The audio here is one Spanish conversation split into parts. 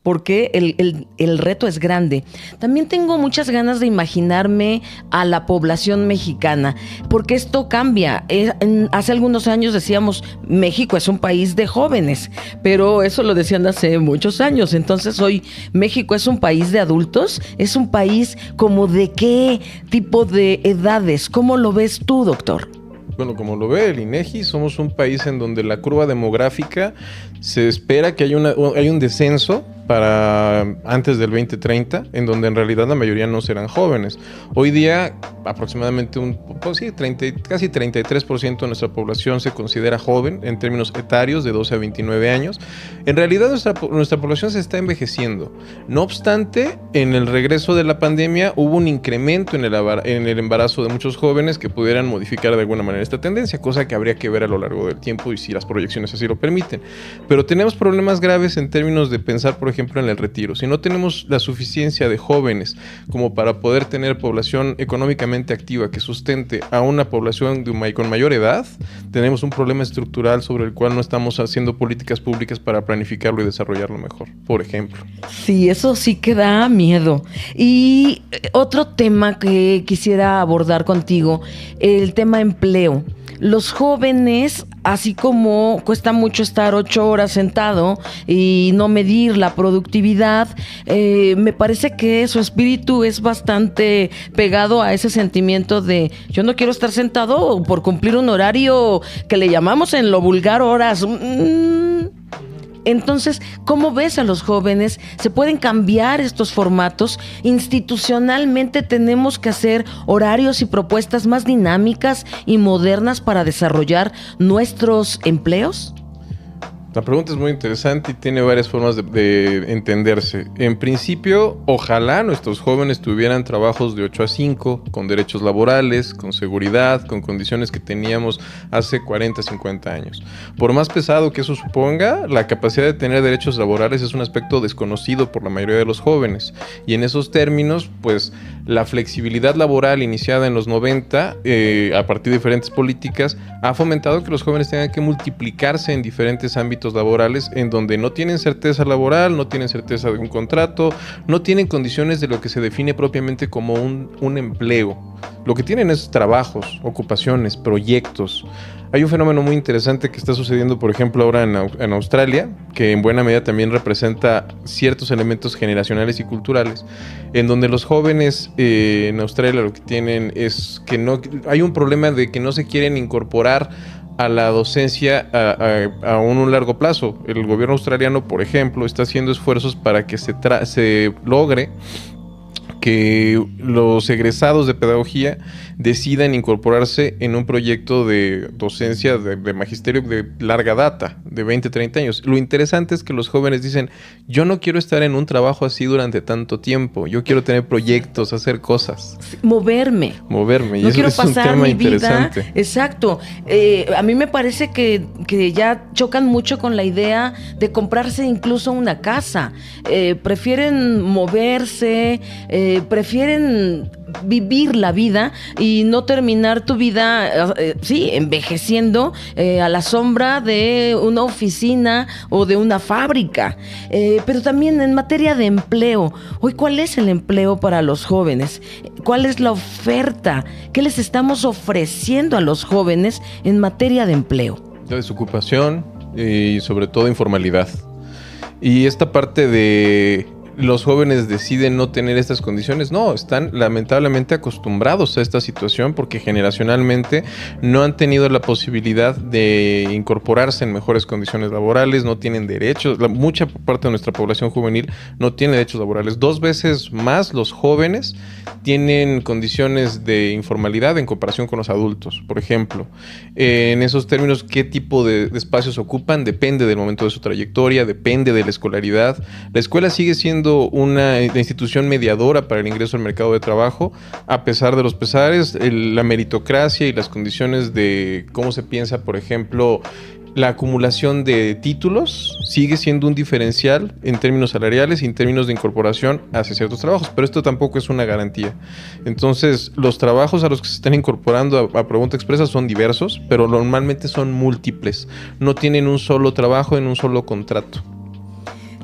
Porque el reto es grande. También tengo muchas ganas de imaginarme a la población mexicana, porque esto cambia. Hace algunos años decíamos, México es un país de jóvenes, pero eso lo decían hace muchos años. Entonces hoy México es un país de adultos, es un país como de qué tipo de edades. ¿Cómo lo ves tú, doctor? Bueno, como lo ve el INEGI, somos un país en donde la curva demográfica se espera que hay un descenso para antes del 2030, en donde en realidad la mayoría no serán jóvenes. Hoy día, aproximadamente casi 33% de nuestra población se considera joven en términos etarios, de 12 a 29 años. En realidad, nuestra población se está envejeciendo. No obstante, en el regreso de la pandemia hubo un incremento en el embarazo de muchos jóvenes que pudieran modificar de alguna manera esta tendencia, cosa que habría que ver a lo largo del tiempo y si las proyecciones así lo permiten. Pero tenemos problemas graves en términos de pensar, por ejemplo, en el retiro. Si no tenemos la suficiencia de jóvenes como para poder tener población económicamente activa que sustente a una población con mayor edad, tenemos un problema estructural sobre el cual no estamos haciendo políticas públicas para planificarlo y desarrollarlo mejor, por ejemplo. Sí, eso sí que da miedo. Y otro tema que quisiera abordar contigo, el tema empleo. Los jóvenes, así como cuesta mucho estar 8 horas sentado y no medir la productividad, me parece que su espíritu es bastante pegado a ese sentimiento de yo no quiero estar sentado por cumplir un horario que le llamamos en lo vulgar horas. Entonces, ¿cómo ves a los jóvenes? ¿Se pueden cambiar estos formatos? Institucionalmente tenemos que hacer horarios y propuestas más dinámicas y modernas para desarrollar nuestros empleos. La pregunta es muy interesante y tiene varias formas de entenderse. En principio, ojalá nuestros jóvenes tuvieran trabajos de 8 a 5, con derechos laborales, con seguridad, con condiciones que teníamos hace 40, 50 años. Por más pesado que eso suponga, la capacidad de tener derechos laborales es un aspecto desconocido por la mayoría de los jóvenes. Y en esos términos, pues, la flexibilidad laboral iniciada en los 90, a partir de diferentes políticas, ha fomentado que los jóvenes tengan que multiplicarse en diferentes ámbitos laborales en donde no tienen certeza laboral, no tienen certeza de un contrato, no tienen condiciones de lo que se define propiamente como un empleo. Lo que tienen es trabajos, ocupaciones, proyectos. Hay un fenómeno muy interesante que está sucediendo, por ejemplo, ahora en Australia, que en buena medida también representa ciertos elementos generacionales y culturales, en donde los jóvenes en Australia lo que tienen es que no hay un problema de que no se quieren incorporar a la docencia a un largo plazo. El gobierno australiano, por ejemplo, está haciendo esfuerzos para que se logre que los egresados de pedagogía decidan incorporarse en un proyecto de docencia de magisterio de larga data, de 20, 30 años. Lo interesante es que los jóvenes dicen, yo no quiero estar en un trabajo así durante tanto tiempo, yo quiero tener proyectos, hacer cosas. Moverme. Y no eso quiero es un pasar tema mi interesante. Vida. Exacto. A mí me parece que ya chocan mucho con la idea de comprarse incluso una casa. Prefieren moverse, prefieren vivir la vida y no terminar tu vida, envejeciendo a la sombra de una oficina o de una fábrica. Pero también en materia de empleo, hoy, ¿cuál es el empleo para los jóvenes? ¿Cuál es la oferta? ¿Qué les estamos ofreciendo a los jóvenes en materia de empleo? Desocupación y sobre todo informalidad. Y esta parte de los jóvenes deciden no tener estas condiciones, no, están lamentablemente acostumbrados a esta situación porque generacionalmente no han tenido la posibilidad de incorporarse en mejores condiciones laborales, no tienen derechos, mucha parte de nuestra población juvenil no tiene derechos laborales. 2 veces más los jóvenes tienen condiciones de informalidad en comparación con los adultos, por ejemplo. En esos términos, ¿qué tipo de espacios ocupan? Depende del momento de su trayectoria, depende de la escolaridad. La escuela sigue siendo una institución mediadora para el ingreso al mercado de trabajo, a pesar de los pesares, la meritocracia y las condiciones de cómo se piensa, por ejemplo, la acumulación de títulos sigue siendo un diferencial en términos salariales y en términos de incorporación hacia ciertos trabajos, pero esto tampoco es una garantía. Entonces, los trabajos a los que se están incorporando a Pregunta Expresa son diversos, pero normalmente son múltiples. No tienen un solo trabajo en un solo contrato.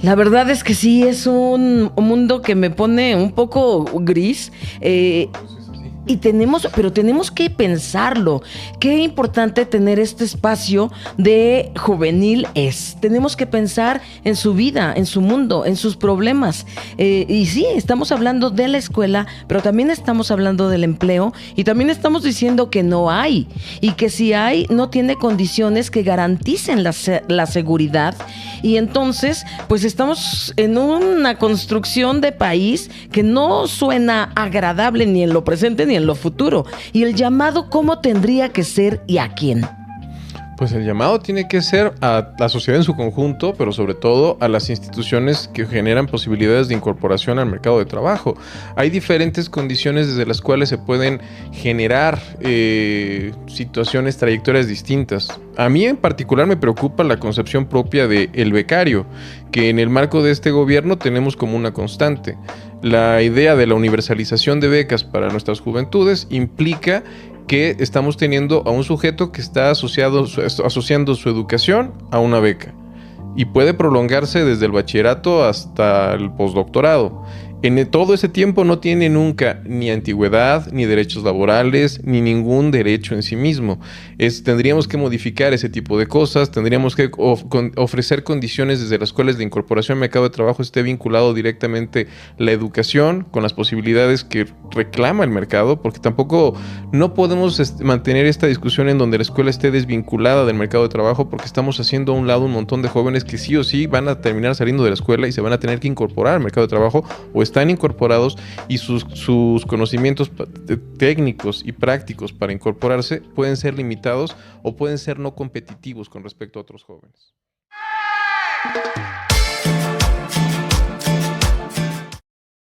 La verdad es que sí, es un mundo que me pone un poco gris. Pero tenemos que pensarlo. Qué importante tener este espacio de juvenil es. Tenemos que pensar en su vida, en su mundo, en sus problemas. Y sí, estamos hablando de la escuela, pero también estamos hablando del empleo y también estamos diciendo que no hay. Y que si hay, no tiene condiciones que garanticen la seguridad. Y entonces, pues estamos en una construcción de país que no suena agradable ni en lo presente ni en lo futuro. Y el llamado, ¿cómo tendría que ser y a quién? Pues el llamado tiene que ser a la sociedad en su conjunto, pero sobre todo a las instituciones que generan posibilidades de incorporación al mercado de trabajo. Hay diferentes condiciones desde las cuales se pueden generar situaciones, trayectorias distintas. A mí en particular me preocupa la concepción propia del becario, que en el marco de este gobierno tenemos como una constante. La idea de la universalización de becas para nuestras juventudes implica que estamos teniendo a un sujeto que está asociando su educación a una beca y puede prolongarse desde el bachillerato hasta el postdoctorado. En todo ese tiempo no tiene nunca ni antigüedad, ni derechos laborales, ni ningún derecho en sí mismo. Tendríamos que modificar ese tipo de cosas, tendríamos que ofrecer condiciones desde las cuales la incorporación al mercado de trabajo esté vinculado directamente la educación con las posibilidades que reclama el mercado, porque tampoco no podemos mantener esta discusión en donde la escuela esté desvinculada del mercado de trabajo, porque estamos haciendo a un lado un montón de jóvenes que sí o sí van a terminar saliendo de la escuela y se van a tener que incorporar al mercado de trabajo o están incorporados y sus conocimientos técnicos y prácticos para incorporarse pueden ser limitados o pueden ser no competitivos con respecto a otros jóvenes.